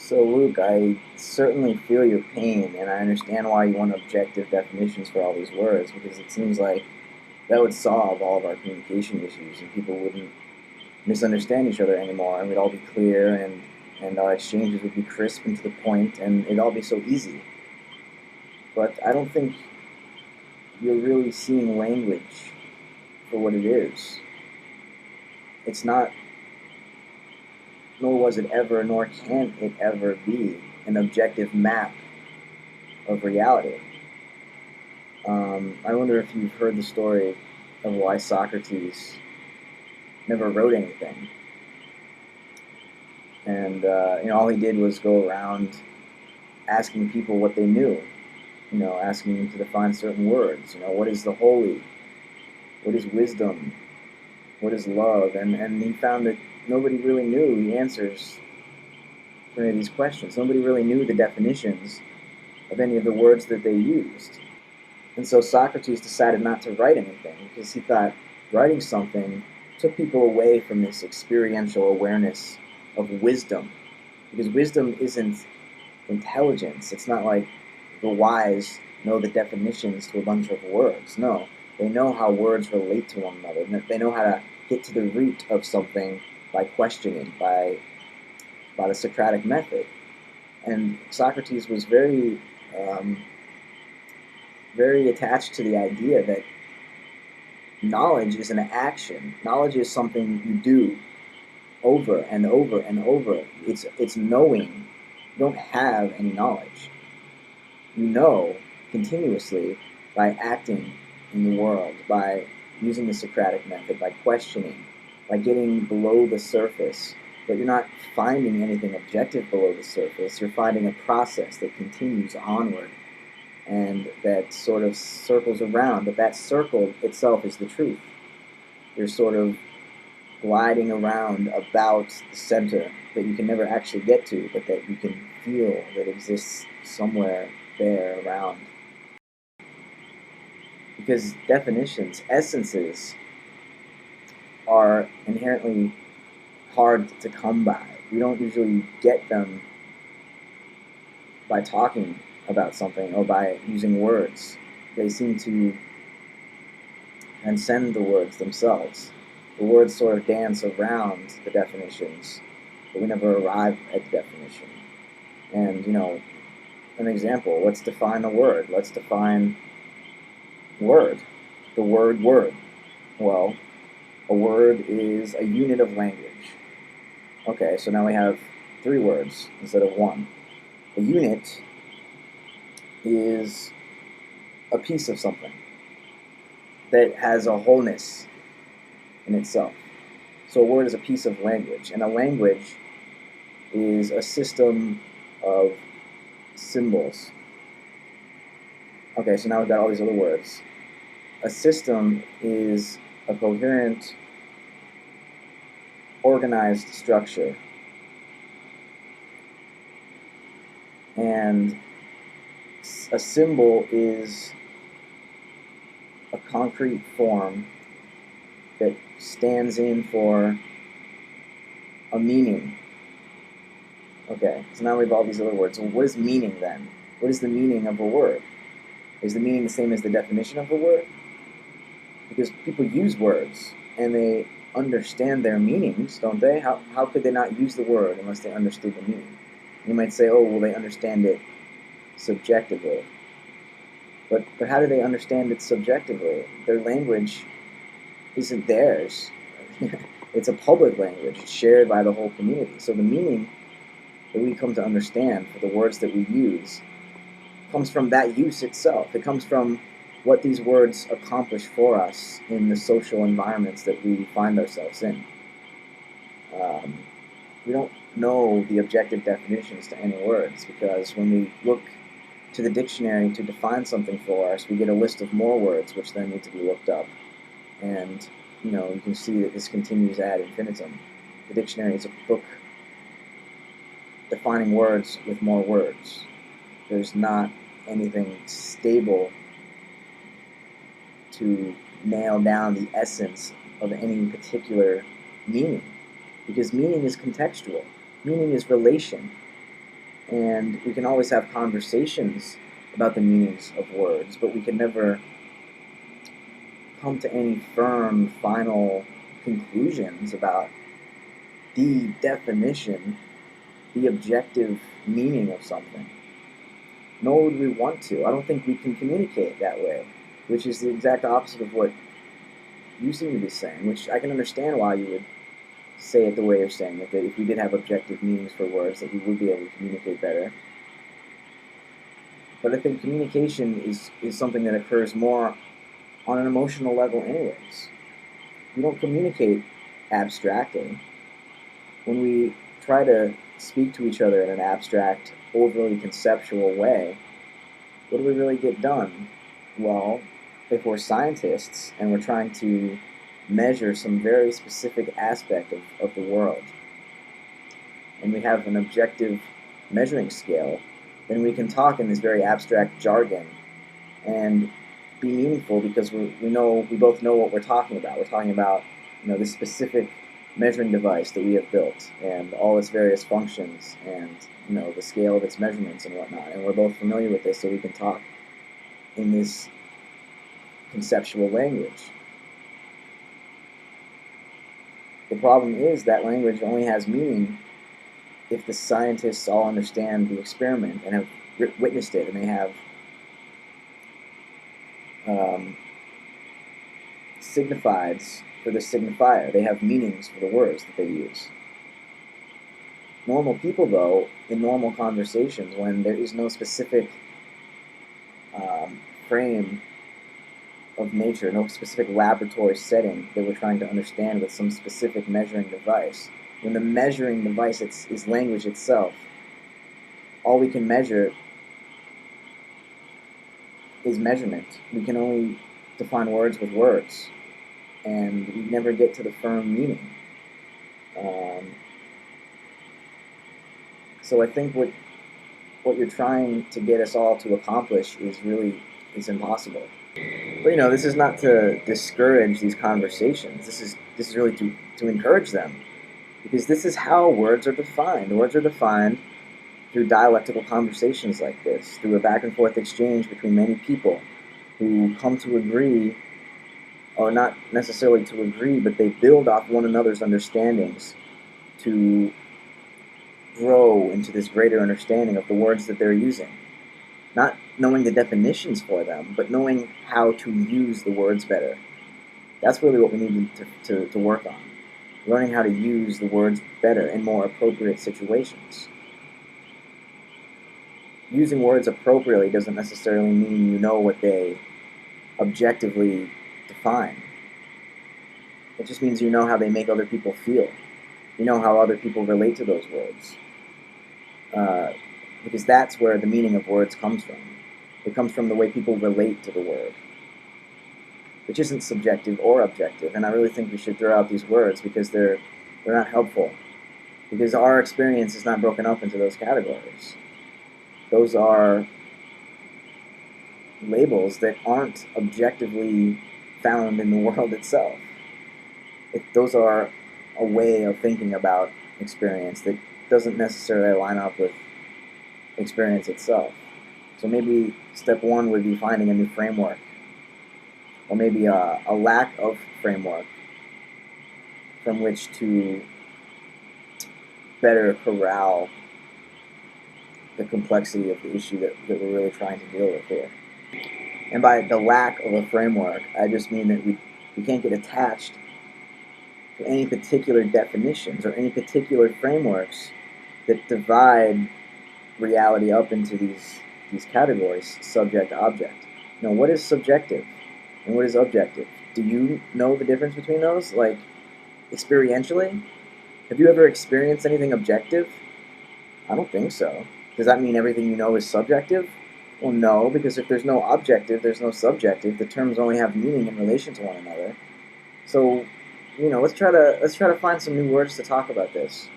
So, Luke, I certainly feel your pain, and I understand why you want objective definitions for all these words, because it seems like that would solve all of our communication issues, and people wouldn't misunderstand each other anymore, and we'd all be clear, and our exchanges would be crisp and to the point, and it'd all be so easy. But I don't think you're really seeing language for what it is. It's not, nor was it ever, nor can it ever be an objective map of reality. I wonder if you've heard the story of why Socrates never wrote anything. And, all he did was go around asking people what they knew, asking them to define certain words. What is the holy? What is wisdom? What is love? And he found that nobody really knew the answers for any of these questions. Nobody really knew the definitions of any of the words that they used. And so Socrates decided not to write anything because he thought writing something took people away from this experiential awareness of wisdom. Because wisdom isn't intelligence. It's not like the wise know the definitions to a bunch of words. No, they know how words relate to one another. They know how to get to the root of something by questioning, by the Socratic method. And Socrates was very attached to the idea that knowledge is an action. Knowledge is something you do over and over and over. It's knowing. You don't have any knowledge. You know continuously by acting in the world, by using the Socratic method, by questioning, by getting below the surface. But you're not finding anything objective below the surface. You're finding a process that continues onward and that sort of circles around. But that circle itself is the truth. You're sort of gliding around about the center that you can never actually get to, but that you can feel that exists somewhere there around. Because definitions, essences, are inherently hard to come by. We don't usually get them by talking about something or by using words. They seem to transcend the words themselves. The words sort of dance around the definitions, but we never arrive at the definition. And, an example, let's define a word. Let's define word. The word word. Well, a word is a unit of language. Okay, so now we have 3 words instead of 1. A unit is a piece of something that has a wholeness in itself. So a word is a piece of language, and a language is a system of symbols. Okay, so now we've got all these other words. A system is a coherent, organized structure. And a symbol is a concrete form that stands in for a meaning. Okay, so now we have all these other words. Well, what is meaning then? What is the meaning of a word? Is the meaning the same as the definition of a word? Because people use words and they understand their meanings, don't they? How could they not use the word unless they understood the meaning? You might say, oh, well, they understand it subjectively. But how do they understand it subjectively? Their language isn't theirs. It's a public language. It's shared by the whole community. So the meaning that we come to understand for the words that we use comes from that use itself. It comes from what these words accomplish for us in the social environments that we find ourselves in. We don't know the objective definitions to any words because when we look to the dictionary to define something for us, we get a list of more words which then need to be looked up. And, you can see that this continues ad infinitum. The dictionary is a book defining words with more words. There's not anything stable to nail down the essence of any particular meaning. Because meaning is contextual. Meaning is relation. And we can always have conversations about the meanings of words, but we can never come to any firm, final conclusions about the definition, the objective meaning of something. Nor would we want to. I don't think we can communicate that way, which is the exact opposite of what you seem to be saying, which I can understand why you would say it the way you're saying it, that if we did have objective meanings for words, that we would be able to communicate better. But I think communication is something that occurs more on an emotional level anyways. We don't communicate abstractly. When we try to speak to each other in an abstract, overly conceptual way, what do we really get done? Well, if we're scientists and we're trying to measure some very specific aspect of the world, and we have an objective measuring scale, then we can talk in this very abstract jargon and be meaningful because we both know what we're talking about. We're talking about this specific measuring device that we have built and all its various functions and the scale of its measurements and whatnot. And we're both familiar with this, so we can talk in this conceptual language. The problem is that language only has meaning if the scientists all understand the experiment and have witnessed it, and they have signifieds for the signifier. They have meanings for the words that they use. Normal people, though, in normal conversations, when there is no specific frame of nature, no specific laboratory setting that we're trying to understand with some specific measuring device, when the measuring device is language itself, all we can measure is measurement. We can only define words with words, and we never get to the firm meaning. So I think what you're trying to get us all to accomplish is impossible. But this is not to discourage these conversations. This is really to encourage them, because this is how words are defined. Words are defined through dialectical conversations like this, through a back and forth exchange between many people who come to agree, or not necessarily to agree, but they build off one another's understandings to grow into this greater understanding of the words that they're using. Not knowing the definitions for them, but knowing how to use the words better. That's really what we need to work on. Learning how to use the words better in more appropriate situations. Using words appropriately doesn't necessarily mean you know what they objectively define. It just means you know how they make other people feel. You know how other people relate to those words. Because that's where the meaning of words comes from. It comes from the way people relate to the word, which isn't subjective or objective. And I really think we should throw out these words because they're not helpful. Because our experience is not broken up into those categories. Those are labels that aren't objectively found in the world itself. Those are a way of thinking about experience that doesn't necessarily line up with experience itself. So maybe step one would be finding a new framework, or maybe a lack of framework from which to better corral the complexity of the issue that we're really trying to deal with here. And by the lack of a framework, I just mean that we can't get attached to any particular definitions or any particular frameworks that divide reality up into these categories, subject, object. What is subjective and what is objective? Do you know the difference between those? Like, experientially? Have you ever experienced anything objective? I don't think so. Does that mean everything you know is subjective? Well, no, because if there's no objective, there's no subjective. The terms only have meaning in relation to one another. So, let's try to find some new words to talk about this.